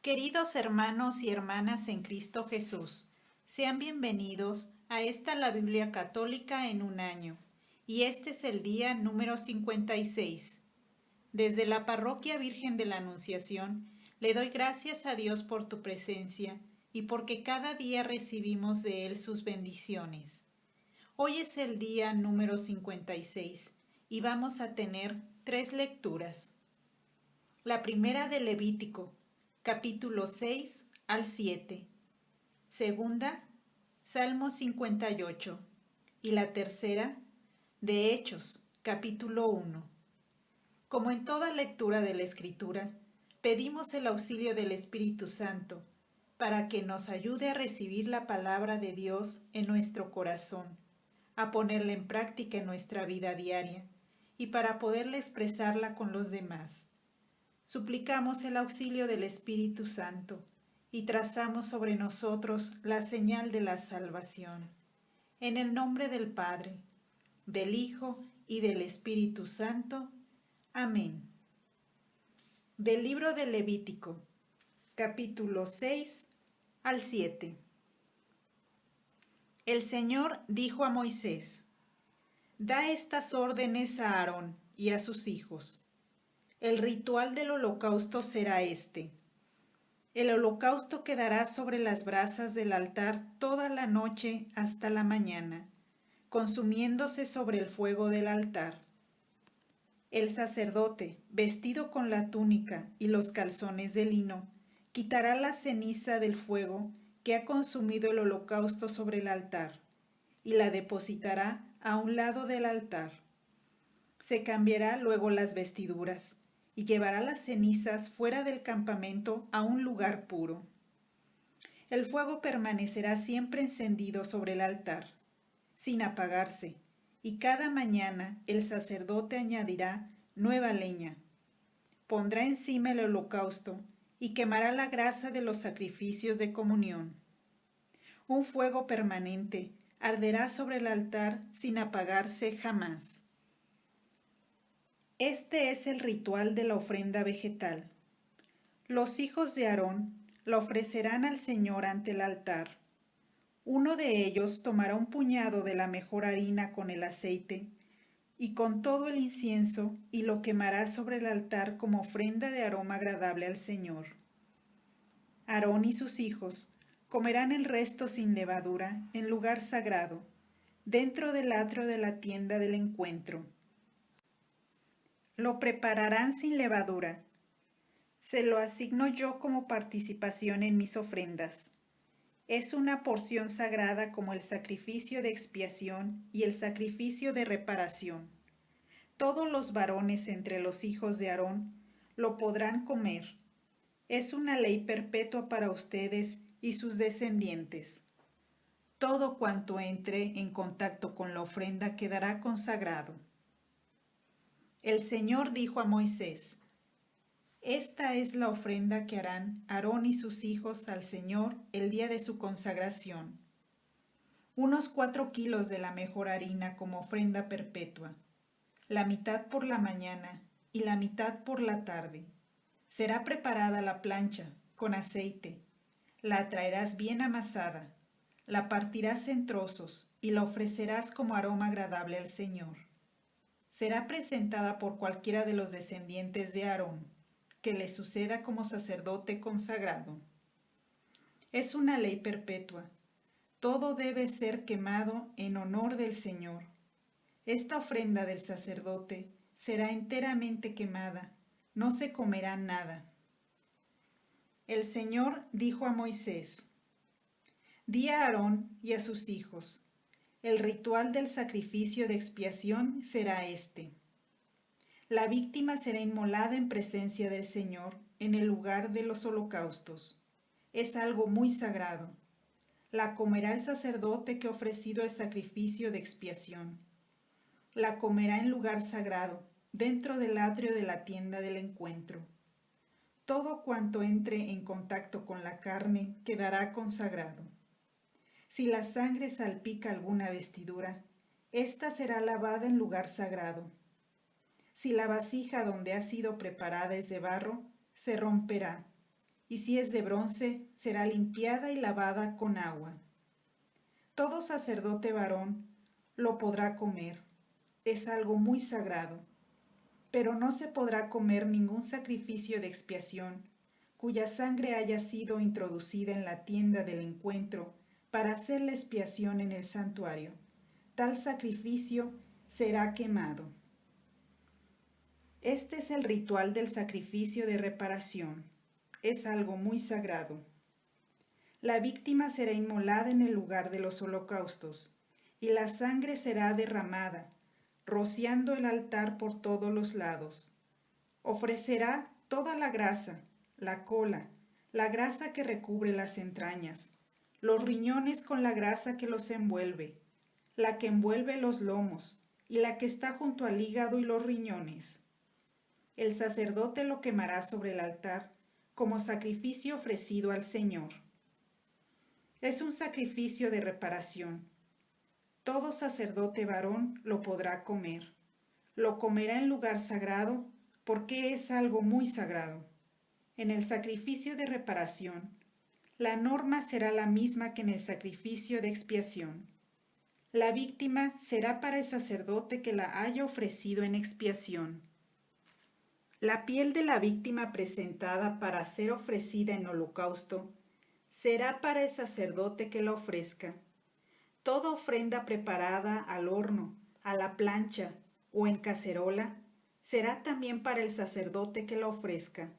Queridos hermanos y hermanas en Cristo Jesús, sean bienvenidos a esta la Biblia Católica en un año, y este es el día número 56. Desde la Parroquia Virgen de la Anunciación, le doy gracias a Dios por tu presencia y porque cada día recibimos de Él sus bendiciones. Hoy es el día número 56 y vamos a tener 3 lecturas. La primera de Levítico, capítulo 6 al 7. Segunda, Salmo 58. Y la tercera, de Hechos, capítulo 1. Como en toda lectura de la Escritura, pedimos el auxilio del Espíritu Santo para que nos ayude a recibir la palabra de Dios en nuestro corazón, a ponerla en práctica en nuestra vida diaria y para poderla expresarla con los demás. Suplicamos el auxilio del Espíritu Santo y trazamos sobre nosotros la señal de la salvación. En el nombre del Padre, del Hijo y del Espíritu Santo. Amén. Del libro de Levítico, capítulo 6 al 7. El Señor dijo a Moisés: Da estas órdenes a Aarón y a sus hijos. El ritual del holocausto será este. El holocausto quedará sobre las brasas del altar toda la noche hasta la mañana, consumiéndose sobre el fuego del altar. El sacerdote, vestido con la túnica y los calzones de lino, quitará la ceniza del fuego que ha consumido el holocausto sobre el altar, y la depositará a un lado del altar. Se cambiará luego las vestiduras, y llevará las cenizas fuera del campamento a un lugar puro. El fuego permanecerá siempre encendido sobre el altar, sin apagarse, y cada mañana el sacerdote añadirá nueva leña. Pondrá encima el holocausto y quemará la grasa de los sacrificios de comunión. Un fuego permanente arderá sobre el altar sin apagarse jamás. Este es el ritual de la ofrenda vegetal. Los hijos de Aarón la ofrecerán al Señor ante el altar. Uno de ellos tomará un puñado de la mejor harina con el aceite y con todo el incienso y lo quemará sobre el altar como ofrenda de aroma agradable al Señor. Aarón y sus hijos comerán el resto sin levadura en lugar sagrado, dentro del atrio de la tienda del encuentro. Lo prepararán sin levadura. Se lo asigno yo como participación en mis ofrendas. Es una porción sagrada como el sacrificio de expiación y el sacrificio de reparación. Todos los varones entre los hijos de Aarón lo podrán comer. Es una ley perpetua para ustedes y sus descendientes. Todo cuanto entre en contacto con la ofrenda quedará consagrado. El Señor dijo a Moisés: Esta es la ofrenda que harán Aarón y sus hijos al Señor el día de su consagración. Unos 4 kilos de la mejor harina como ofrenda perpetua, la mitad por la mañana y la mitad por la tarde. Será preparada la plancha con aceite. La traerás bien amasada, la partirás en trozos y la ofrecerás como aroma agradable al Señor. Será presentada por cualquiera de los descendientes de Aarón, que le suceda como sacerdote consagrado. Es una ley perpetua. Todo debe ser quemado en honor del Señor. Esta ofrenda del sacerdote será enteramente quemada, no se comerá nada. El Señor dijo a Moisés: Di a Aarón y a sus hijos: el ritual del sacrificio de expiación será este. La víctima será inmolada en presencia del Señor en el lugar de los holocaustos. Es algo muy sagrado. La comerá el sacerdote que ha ofrecido el sacrificio de expiación. La comerá en lugar sagrado, dentro del atrio de la tienda del encuentro. Todo cuanto entre en contacto con la carne quedará consagrado. Si la sangre salpica alguna vestidura, ésta será lavada en lugar sagrado. Si la vasija donde ha sido preparada es de barro, se romperá. y si es de bronce, será limpiada y lavada con agua. Todo sacerdote varón lo podrá comer, es algo muy sagrado, pero no se podrá comer ningún sacrificio de expiación cuya sangre haya sido introducida en la tienda del encuentro para hacer la expiación en el santuario. Tal sacrificio será quemado. Este es el ritual del sacrificio de reparación. Es algo muy sagrado. La víctima será inmolada en el lugar de los holocaustos, y la sangre será derramada, rociando el altar por todos los lados. Ofrecerá toda la grasa, la cola, la grasa que recubre las entrañas, los riñones con la grasa que los envuelve, la que envuelve los lomos y la que está junto al hígado y los riñones. El sacerdote lo quemará sobre el altar como sacrificio ofrecido al Señor. Es un sacrificio de reparación. Todo sacerdote varón lo podrá comer. Lo comerá en lugar sagrado porque es algo muy sagrado. En el sacrificio de reparación, la norma será la misma que en el sacrificio de expiación. La víctima será para el sacerdote que la haya ofrecido en expiación. La piel de la víctima presentada para ser ofrecida en holocausto será para el sacerdote que la ofrezca. Toda ofrenda preparada al horno, a la plancha o en cacerola será también para el sacerdote que la ofrezca.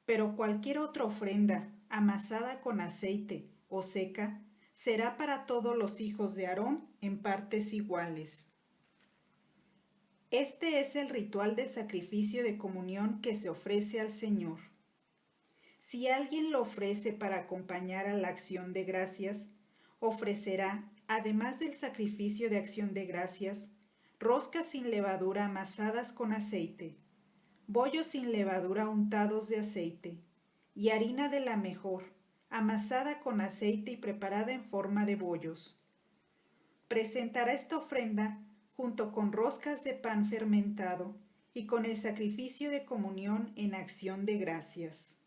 Pero cualquier otra ofrenda amasada con aceite o seca será para todos los hijos de Aarón en partes iguales. Este es el ritual de sacrificio de comunión que se ofrece al Señor. Si alguien lo ofrece para acompañar a la acción de gracias, ofrecerá, además del sacrificio de acción de gracias, roscas sin levadura amasadas con aceite, bollos sin levadura untados de aceite, y harina de la mejor, amasada con aceite y preparada en forma de bollos. Presentará esta ofrenda junto con roscas de pan fermentado y con el sacrificio de comunión en acción de gracias.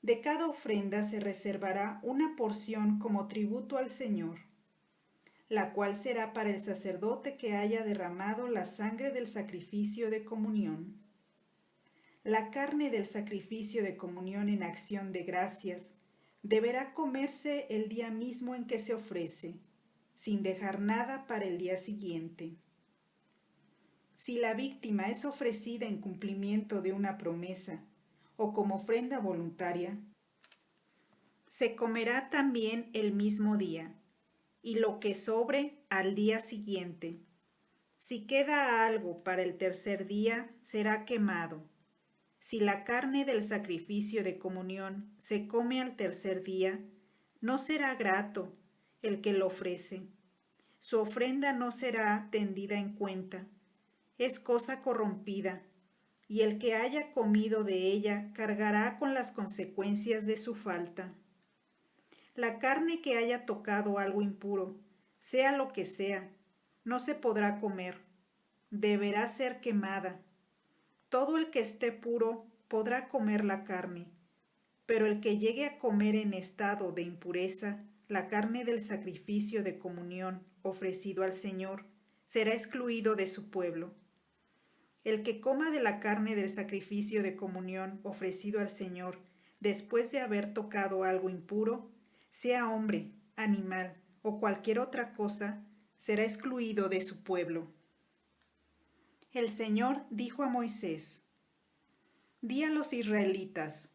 De cada ofrenda se reservará una porción como tributo al Señor, la cual será para el sacerdote que haya derramado la sangre del sacrificio de comunión. La carne del sacrificio de comunión en acción de gracias deberá comerse el día mismo en que se ofrece, sin dejar nada para el día siguiente. Si la víctima es ofrecida en cumplimiento de una promesa o como ofrenda voluntaria, se comerá también el mismo día, y lo que sobre al día siguiente. Si queda algo para el tercer día, será quemado. Si la carne del sacrificio de comunión se come al tercer día, no será grato el que lo ofrece. Su ofrenda no será tendida en cuenta. Es cosa corrompida, y el que haya comido de ella cargará con las consecuencias de su falta. La carne que haya tocado algo impuro, sea lo que sea, no se podrá comer, deberá ser quemada. Todo el que esté puro podrá comer la carne, pero el que llegue a comer en estado de impureza la carne del sacrificio de comunión ofrecido al Señor, será excluido de su pueblo. El que coma de la carne del sacrificio de comunión ofrecido al Señor después de haber tocado algo impuro, sea hombre, animal o cualquier otra cosa, será excluido de su pueblo. El Señor dijo a Moisés: Di a los israelitas: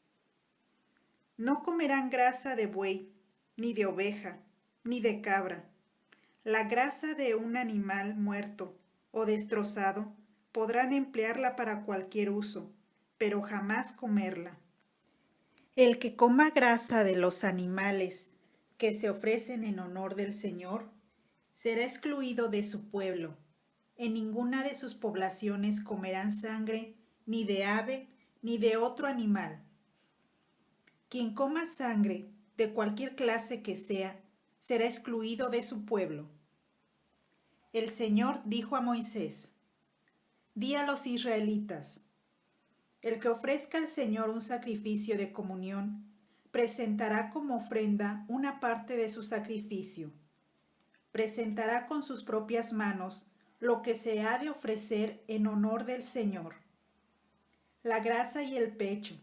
no comerán grasa de buey, ni de oveja, ni de cabra. La grasa de un animal muerto o destrozado podrán emplearla para cualquier uso, pero jamás comerla. El que coma grasa de los animales que se ofrecen en honor del Señor será excluido de su pueblo. En ninguna de sus poblaciones comerán sangre ni de ave ni de otro animal. Quien coma sangre de cualquier clase que sea, será excluido de su pueblo. El Señor dijo a Moisés: Di a los israelitas: El que ofrezca al Señor un sacrificio de comunión, presentará como ofrenda una parte de su sacrificio. Presentará con sus propias manos lo que se ha de ofrecer en honor del Señor. La grasa y el pecho,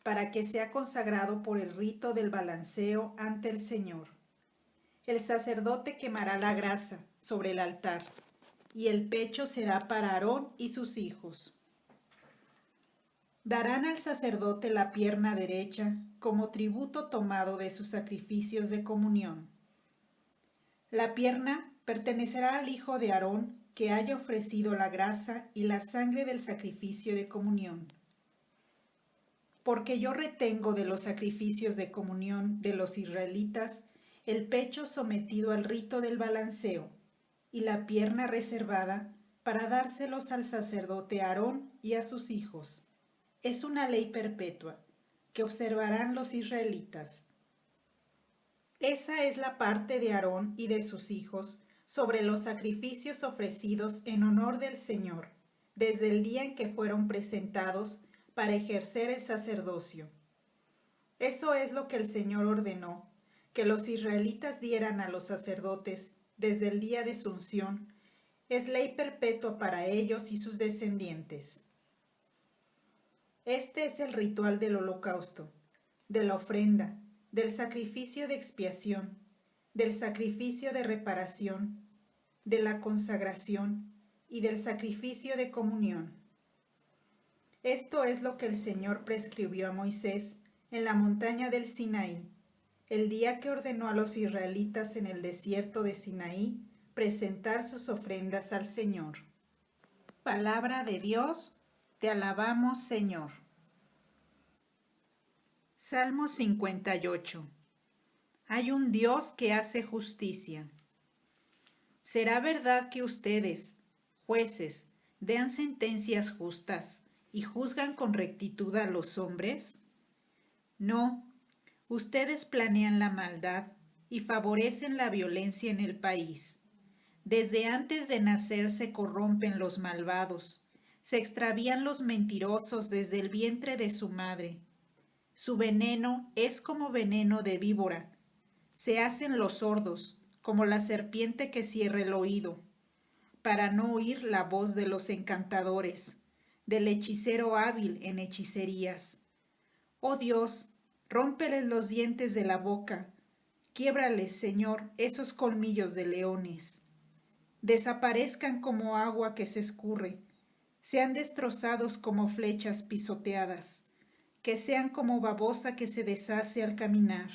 para que sea consagrado por el rito del balanceo ante el Señor. El sacerdote quemará la grasa sobre el altar, y el pecho será para Aarón y sus hijos. Darán al sacerdote la pierna derecha como tributo tomado de sus sacrificios de comunión. La pierna pertenecerá al hijo de Aarón que haya ofrecido la grasa y la sangre del sacrificio de comunión. Porque yo retengo de los sacrificios de comunión de los israelitas el pecho sometido al rito del balanceo y la pierna reservada para dárselos al sacerdote Aarón y a sus hijos. Es una ley perpetua que observarán los israelitas. Esa es la parte de Aarón y de sus hijos sobre los sacrificios ofrecidos en honor del Señor, desde el día en que fueron presentados para ejercer el sacerdocio. Eso es lo que el Señor ordenó, que los israelitas dieran a los sacerdotes desde el día de su unción. Es ley perpetua para ellos y sus descendientes. Este es el ritual del holocausto, de la ofrenda, del sacrificio de expiación, del sacrificio de reparación, de la consagración y del sacrificio de comunión. Esto es lo que el Señor prescribió a Moisés en la montaña del Sinaí, el día que ordenó a los israelitas en el desierto de Sinaí presentar sus ofrendas al Señor. Palabra de Dios, te alabamos, Señor. Salmo 58. Hay un Dios que hace justicia. ¿Será verdad que ustedes, jueces, den sentencias justas y juzgan con rectitud a los hombres? No, ustedes planean la maldad y favorecen la violencia en el país. Desde antes de nacer se corrompen los malvados, se extravían los mentirosos desde el vientre de su madre. Su veneno es como veneno de víbora. Se hacen los sordos, como la serpiente que cierra el oído, para no oír la voz de los encantadores, del hechicero hábil en hechicerías. Oh Dios, rómpeles los dientes de la boca, quiébrales, Señor, esos colmillos de leones. Desaparezcan como agua que se escurre, sean destrozados como flechas pisoteadas, que sean como babosa que se deshace al caminar,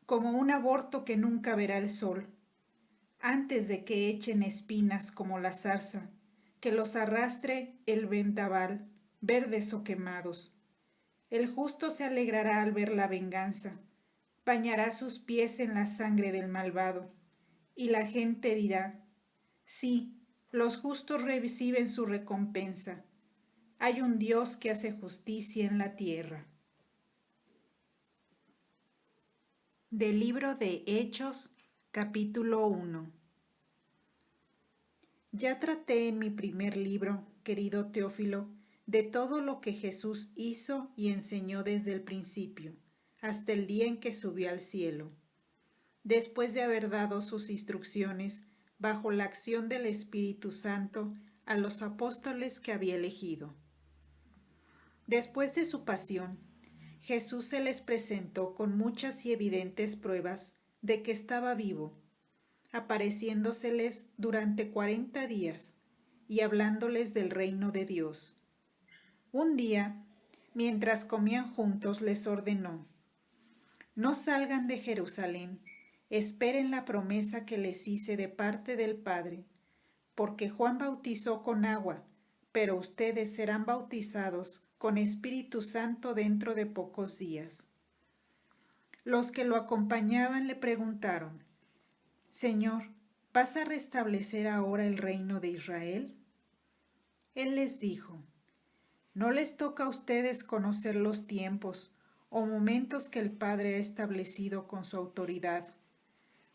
como un aborto que nunca verá el sol, antes de que echen espinas como la zarza, que los arrastre el vendaval, verdes o quemados. El justo se alegrará al ver la venganza, bañará sus pies en la sangre del malvado, y la gente dirá, sí, los justos reciben su recompensa. Hay un Dios que hace justicia en la tierra. Del libro de Hechos, capítulo 1. Ya traté en mi primer libro, querido Teófilo, de todo lo que Jesús hizo y enseñó desde el principio, hasta el día en que subió al cielo. Después de haber dado sus instrucciones, bajo la acción del Espíritu Santo, a los apóstoles que había elegido. Después de su pasión, Jesús se les presentó con muchas y evidentes pruebas de que estaba vivo, apareciéndoseles durante 40 días y hablándoles del reino de Dios. Un día, mientras comían juntos, les ordenó: no salgan de Jerusalén, esperen la promesa que les hice de parte del Padre, porque Juan bautizó con agua, pero ustedes serán bautizados con Espíritu Santo dentro de pocos días. Los que lo acompañaban le preguntaron: Señor, ¿vas a restablecer ahora el reino de Israel? Él les dijo: no les toca a ustedes conocer los tiempos o momentos que el Padre ha establecido con su autoridad.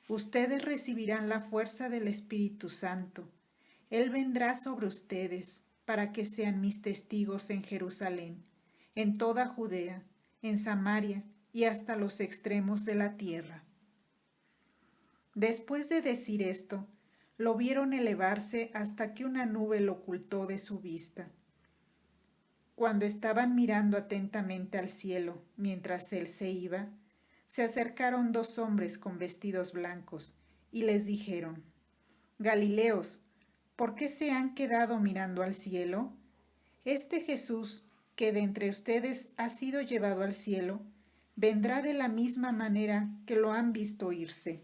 Ustedes recibirán la fuerza del Espíritu Santo. Él vendrá sobre ustedes para que sean mis testigos en Jerusalén, en toda Judea, en Samaria y hasta los extremos de la tierra. Después de decir esto, lo vieron elevarse hasta que una nube lo ocultó de su vista. Cuando estaban mirando atentamente al cielo mientras él se iba, se acercaron dos hombres con vestidos blancos y les dijeron: Galileos, ¿por qué se han quedado mirando al cielo? Este Jesús, que de entre ustedes ha sido llevado al cielo, vendrá de la misma manera que lo han visto irse.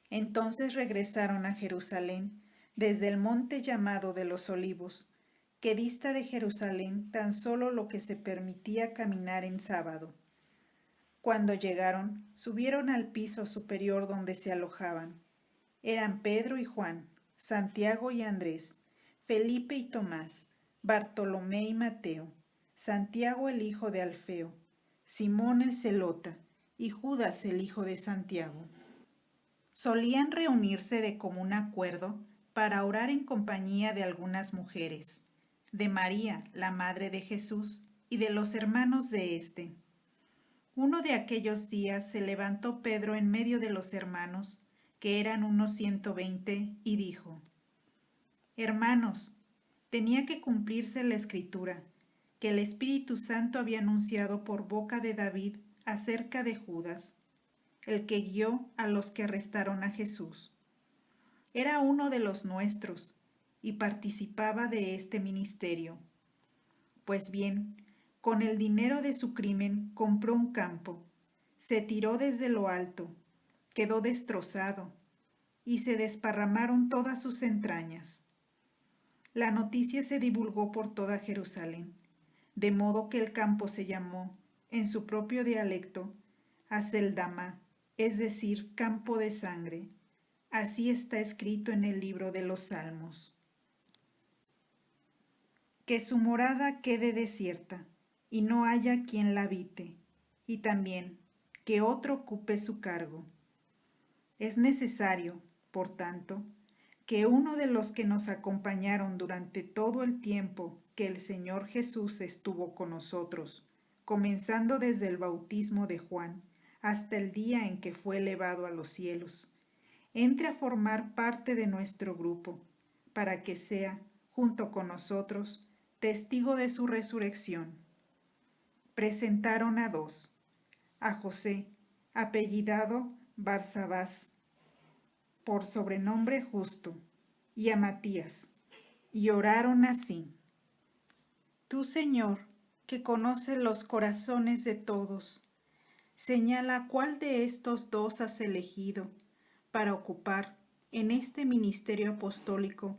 Entonces regresaron a Jerusalén desde el monte llamado de los Olivos, que dista de Jerusalén tan solo lo que se permitía caminar en sábado. Cuando llegaron, subieron al piso superior donde se alojaban. Eran Pedro y Juan, Santiago y Andrés, Felipe y Tomás, Bartolomé y Mateo, Santiago el hijo de Alfeo, Simón el Zelota y Judas el hijo de Santiago. Solían reunirse de común acuerdo para orar en compañía de algunas mujeres, de María, la madre de Jesús, y de los hermanos de éste. Uno de aquellos días se levantó Pedro en medio de los hermanos, que eran unos 120, y dijo: Hermanos, tenía que cumplirse la Escritura, que el Espíritu Santo había anunciado por boca de David acerca de Judas, el que guió a los que arrestaron a Jesús. Era uno de los nuestros y participaba de este ministerio. Pues bien, con el dinero de su crimen compró un campo, se tiró desde lo alto, quedó destrozado y se desparramaron todas sus entrañas. La noticia se divulgó por toda Jerusalén, de modo que el campo se llamó, en su propio dialecto, Aceldama, es decir, campo de sangre. Así está escrito en el libro de los Salmos. Que su morada quede desierta, y no haya quien la habite, y también que otro ocupe su cargo. Es necesario, por tanto, que uno de los que nos acompañaron durante todo el tiempo que el Señor Jesús estuvo con nosotros, comenzando desde el bautismo de Juan hasta el día en que fue elevado a los cielos, entre a formar parte de nuestro grupo, para que sea, junto con nosotros, testigo de su resurrección. Presentaron a dos: a José, apellidado Barsabás, por sobrenombre Justo, y a Matías, y oraron así: Tú, Señor, que conoces los corazones de todos, señala cuál de estos dos has elegido para ocupar en este ministerio apostólico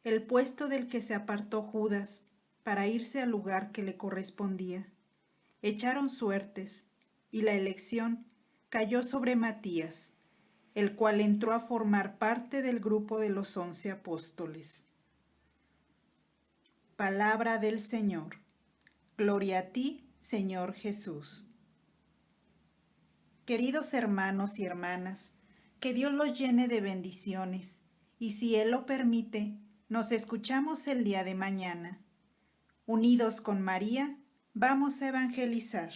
el puesto del que se apartó Judas para irse al lugar que le correspondía. Echaron suertes, y la elección cayó sobre Matías, el cual entró a formar parte del grupo de los 11 apóstoles. Palabra del Señor. Gloria a ti, Señor Jesús. Queridos hermanos y hermanas, que Dios los llene de bendiciones, y si Él lo permite, nos escuchamos el día de mañana. Unidos con María, vamos a evangelizar.